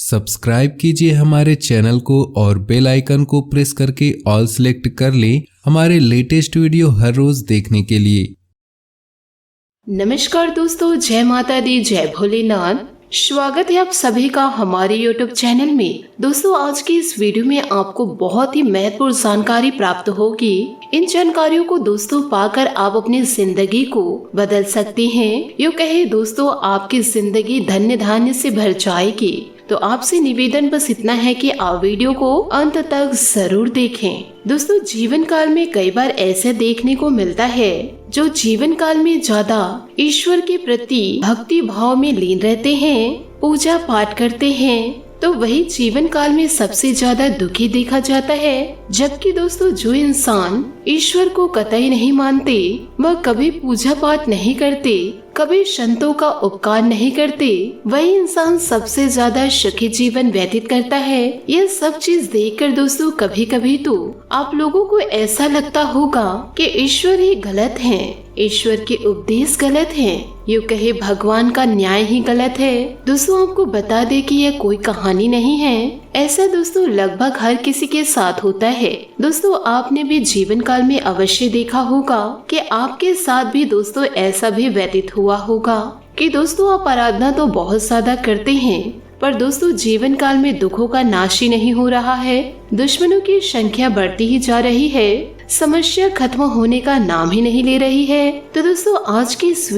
Subscribe कीजिए हमारे channel को और बेल आइकन को प्रेस करके ऑल सेलेक्ट कर लें हमारे लेटेस्ट वीडियो हर रोज देखने के लिए। नमस्कार दोस्तों, जय माता दी, जय भोलेनाथ। स्वागत है आप सभी का हमारे YouTube चैनल में। दोस्तों, आज की इस वीडियो में आपको बहुत ही महत्वपूर्ण जानकारी प्राप्त होगी। इन जानकारियों को दोस्तों पाकर आप अपनी जिंदगी को बदल सकते हैं। यूँ कहे दोस्तों, आपकी जिंदगी धन्य धान्य से भर जाएगी। तो आपसे निवेदन बस इतना है कि आप वीडियो को अंत तक जरूर देखें। दोस्तों, जीवन काल में कई बार ऐसे देखने को मिलता है जो जीवन काल में ज्यादा ईश्वर के प्रति भक्ति भाव में लीन रहते हैं, पूजा पाठ करते हैं, तो वही जीवन काल में सबसे ज्यादा दुखी देखा जाता है। जबकि दोस्तों, जो इंसान ईश्वर को कतई नहीं मानते, वह कभी पूजा पाठ नहीं करते, कभी संतों का उपकार नहीं करते, वही इंसान सबसे ज्यादा सुखी जीवन व्यतीत करता है। यह सब चीज देखकर दोस्तों कभी कभी तो आप लोगों को ऐसा लगता होगा कि ईश्वर ही गलत है, ईश्वर के उपदेश गलत हैं, यूँ कहे भगवान का न्याय ही गलत है। दोस्तों, आपको बता दे कि यह कोई कहानी नहीं है। ऐसा दोस्तों लगभग हर किसी के साथ होता है। दोस्तों, आपने भी जीवन काल में अवश्य देखा होगा कि आपके साथ भी दोस्तों ऐसा भी व्यतीत हुआ होगा कि दोस्तों आप आराधना तो बहुत ज्यादा करते हैं, पर दोस्तों जीवन काल में दुखों का नाश ही नहीं हो रहा है। दुश्मनों की संख्या बढ़ती ही जा रही है, समस्या खत्म होने का नाम ही नहीं ले रही है। तो दोस्तों आज की इस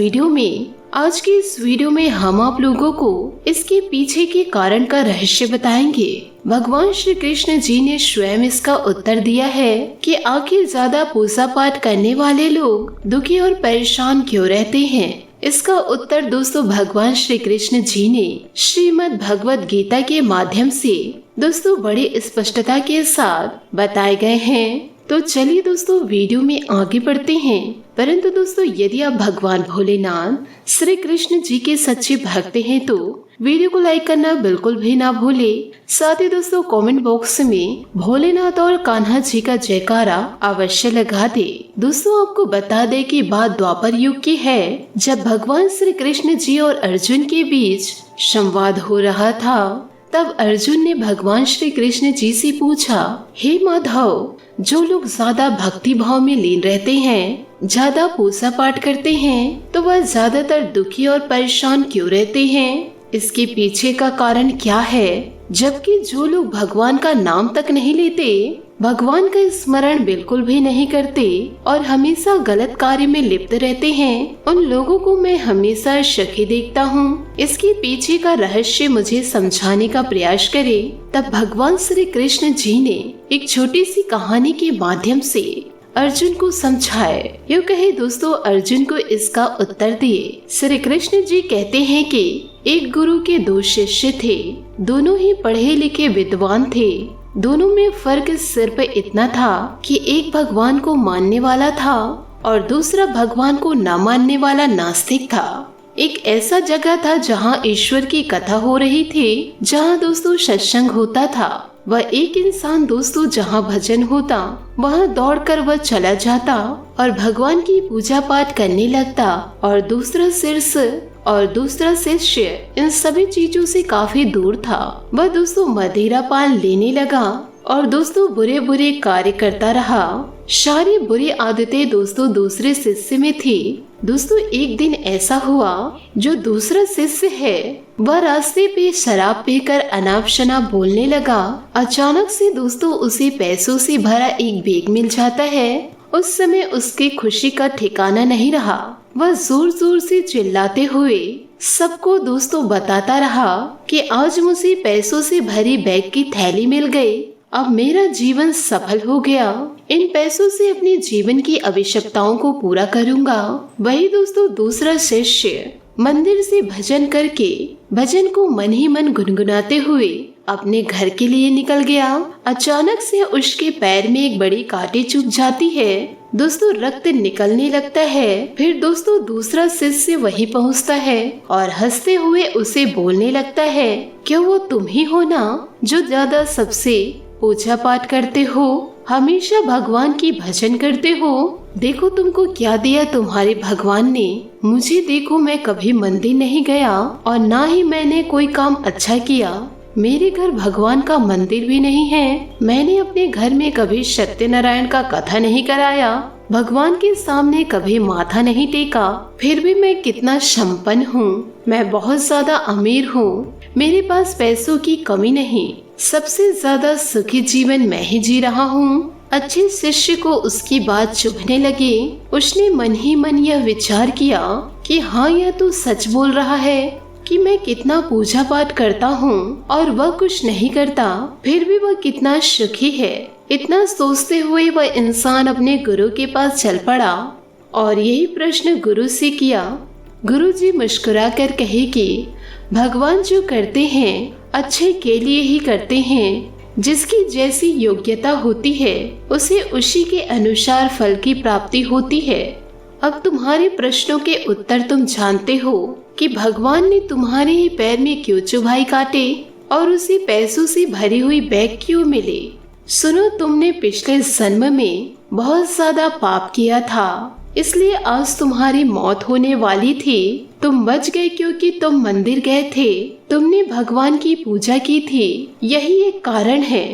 वीडियो में हम आप लोगों को इसके पीछे के कारण का रहस्य बताएंगे। भगवान श्री कृष्ण जी ने स्वयं इसका उत्तर दिया है कि आखिर ज्यादा पूजा पाठ करने वाले लोग दुखी और परेशान क्यों रहते हैं। इसका उत्तर दोस्तों भगवान श्री कृष्ण जी ने श्रीमद् भगवत गीता के माध्यम से दोस्तों बड़ी स्पष्टता के साथ बताए गए हैं। तो चलिए दोस्तों वीडियो में आगे बढ़ते हैं। परंतु दोस्तों, यदि आप भगवान भोलेनाथ श्री कृष्ण जी के सच्चे भक्त हैं तो वीडियो को लाइक करना बिल्कुल भी ना भूले। साथ ही दोस्तों कमेंट बॉक्स में भोलेनाथ और कान्हा जी का जयकारा अवश्य लगा दे। दोस्तों, आपको बता दे कि बात द्वापर युग की है, जब भगवान श्री कृष्ण जी और अर्जुन के बीच संवाद हो रहा था। तब अर्जुन ने भगवान श्री कृष्ण जी से पूछा, हे माधव, जो लोग ज्यादा भक्ति भाव में लीन रहते हैं, ज्यादा पूजा पाठ करते हैं, तो वह ज्यादातर दुखी और परेशान क्यों रहते हैं? इसके पीछे का कारण क्या है? जबकि जो लोग भगवान का नाम तक नहीं लेते, भगवान का स्मरण बिल्कुल भी नहीं करते और हमेशा गलत कार्य में लिप्त रहते हैं, उन लोगों को मैं हमेशा सुखी देखता हूँ। इसके पीछे का रहस्य मुझे समझाने का प्रयास करे। तब भगवान श्री कृष्ण जी ने एक छोटी सी कहानी के माध्यम से अर्जुन को समझाए। यूँ कहे दोस्तों अर्जुन को इसका उत्तर दिए। श्री कृष्ण जी कहते हैं कि एक गुरु के दो शिष्य थे, दोनों ही पढ़े लिखे विद्वान थे। दोनों में फर्क सिर्फ इतना था कि एक भगवान को मानने वाला था और दूसरा भगवान को न मानने वाला नास्तिक था। एक ऐसा जगह था जहाँ ईश्वर की कथा हो रही थी, जहाँ दोस्तों सत्संग होता था। वह एक इंसान दोस्तों जहाँ भजन होता वहाँ दौड़कर वह चला जाता और भगवान की पूजा पाठ करने लगता, और दूसरा शिष्य इन सभी चीजों से काफी दूर था। वह दोस्तों मदिरा पान लेने लगा और दोस्तों बुरे बुरे कार्य करता रहा। सारी बुरी आदतें दोस्तों दूसरे शिष्य में थी। दोस्तों, एक दिन ऐसा हुआ, जो दूसरा शिष्य है वह रास्ते पे शराब पीकर अनाप शनाप बोलने लगा। अचानक से दोस्तों उसे पैसों से भरा एक बैग मिल जाता है। उस समय उसकी खुशी का ठिकाना नहीं रहा। वह जोर जोर से चिल्लाते हुए सबको दोस्तों बताता रहा कि आज मुझे पैसों से भरी बैग की थैली मिल गई, अब मेरा जीवन सफल हो गया। इन पैसों से अपने जीवन की आवश्यकताओं को पूरा करूंगा। वही दोस्तों दूसरा शिष्य मंदिर से भजन करके भजन को मन ही मन गुनगुनाते हुए अपने घर के लिए निकल गया। अचानक से उसके पैर में एक बड़ी कांटे चुभ जाती है। दोस्तों रक्त निकलने लगता है। फिर दोस्तों दूसरा शिष्य वहीं पहुंचता है और हंसते हुए उसे बोलने लगता है, क्या वो तुम ही हो ना जो ज्यादा सबसे पूजा पाठ करते हो, हमेशा भगवान की भजन करते हो? देखो तुमको क्या दिया तुम्हारे भगवान ने। मुझे देखो, मैं कभी मंदिर नहीं गया और ना ही मैंने कोई काम अच्छा किया। मेरे घर भगवान का मंदिर भी नहीं है। मैंने अपने घर में कभी सत्यनारायण का कथा नहीं कराया, भगवान के सामने कभी माथा नहीं टेका। फिर भी मैं कितना संपन्न हूँ। मैं बहुत ज्यादा अमीर हूँ। मेरे पास पैसों की कमी नहीं। सबसे ज्यादा सुखी जीवन मैं ही जी रहा हूँ। अच्छे शिष्य को उसकी बात चुभने लगी। उसने मन ही मन यह विचार किया कि हाँ, यह तो सच बोल रहा है कि मैं कितना पूजा पाठ करता हूँ और वह कुछ नहीं करता, फिर भी वह कितना सुखी है। इतना सोचते हुए वह इंसान अपने गुरु के पास चल पड़ा और यही प्रश्न गुरु से किया। गुरु जी मुस्कुरा कर कहे कि भगवान जो करते हैं अच्छे के लिए ही करते हैं। जिसकी जैसी योग्यता होती है उसे उसी के अनुसार फल की प्राप्ति होती है। अब तुम्हारे प्रश्नों के उत्तर तुम जानते हो कि भगवान ने तुम्हारे ही पैर में क्यों चुभाई काटे और उसे पैसों से भरी हुई बैग क्यों मिले। सुनो, तुमने पिछले जन्म में बहुत ज्यादा पाप किया था, इसलिए आज तुम्हारी मौत होने वाली थी। तुम बच गए क्योंकि तुम मंदिर गए थे, तुमने भगवान की पूजा की थी। यही एक कारण है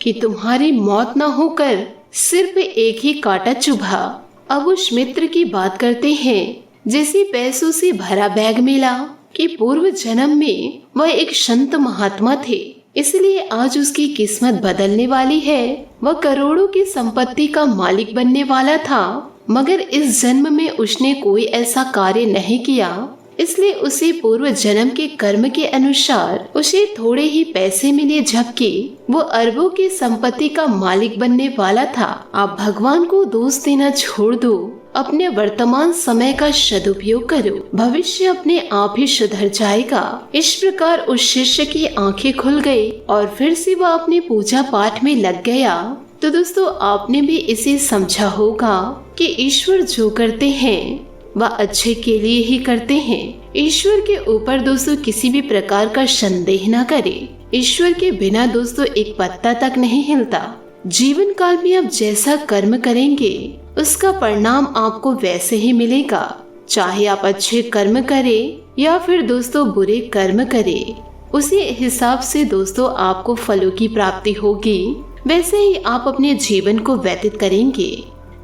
कि तुम्हारी मौत न होकर सिर्फ एक ही कांटा चुभा। अब उस मित्र की बात करते हैं जिसे पैसों से भरा बैग मिला कि पूर्व जन्म में वह एक संत महात्मा थे, इसलिए आज उसकी किस्मत बदलने वाली है। वह करोड़ों की संपत्ति का मालिक बनने वाला था, मगर इस जन्म में उसने कोई ऐसा कार्य नहीं किया, इसलिए उसे पूर्व जन्म के कर्म के अनुसार उसे थोड़े ही पैसे मिले, जबकि वो अरबों की संपत्ति का मालिक बनने वाला था। आप भगवान को दोष देना छोड़ दो, अपने वर्तमान समय का सदुपयोग करो, भविष्य अपने आप ही सुधर जाएगा। इस प्रकार उस शिष्य की आंखें खुल गई और फिर से वह अपने पूजा पाठ में लग गया। तो दोस्तों, आपने भी इसे समझा होगा कि ईश्वर जो करते हैं वह अच्छे के लिए ही करते हैं। ईश्वर के ऊपर दोस्तों किसी भी प्रकार का संदेह न करें। ईश्वर के बिना दोस्तों एक पत्ता तक नहीं हिलता। जीवन काल में आप जैसा कर्म करेंगे उसका परिणाम आपको वैसे ही मिलेगा, चाहे आप अच्छे कर्म करें या फिर दोस्तों बुरे कर्म करें। उसी हिसाब से दोस्तों आपको फलों की प्राप्ति होगी, वैसे ही आप अपने जीवन को व्यतीत करेंगे।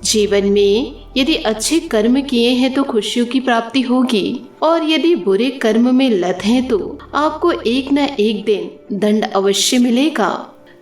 जीवन में यदि अच्छे कर्म किए हैं तो खुशियों की प्राप्ति होगी, और यदि बुरे कर्म में लत हैं तो आपको एक न एक दिन दंड अवश्य मिलेगा।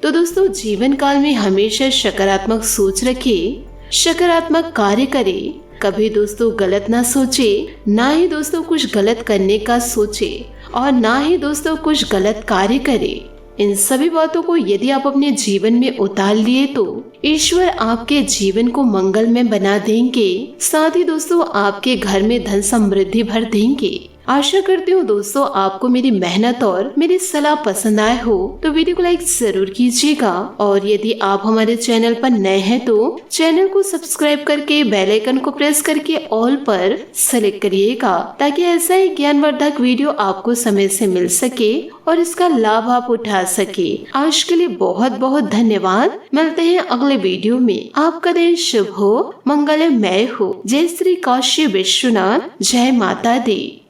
तो दोस्तों, जीवन काल में हमेशा सकारात्मक सोच रखिए, सकारात्मक कार्य करें। कभी दोस्तों गलत ना सोचे, ना ही दोस्तों कुछ गलत करने का सोचे, और ना ही दोस्तों कुछ गलत कार्य करे। इन सभी बातों को यदि आप अपने जीवन में उतार लिए तो ईश्वर आपके जीवन को मंगलमय बना देंगे, साथ ही दोस्तों आपके घर में धन समृद्धि भर देंगे। आशा करती हूँ दोस्तों आपको मेरी मेहनत और मेरी सलाह पसंद आए हो, तो वीडियो को लाइक जरूर कीजिएगा, और यदि आप हमारे चैनल पर नए हैं तो चैनल को सब्सक्राइब करके बेल आइकन को प्रेस करके ऑल पर सेलेक्ट करिएगा, ताकि ऐसा ही ज्ञानवर्धक वीडियो आपको समय से मिल सके और इसका लाभ आप उठा सके। आज के लिए बहुत बहुत धन्यवाद। मिलते हैं अगले वीडियो में। आपका दिन शुभ हो, मंगलमय हो। जय श्री काशी विश्वनाथ, जय माता दी।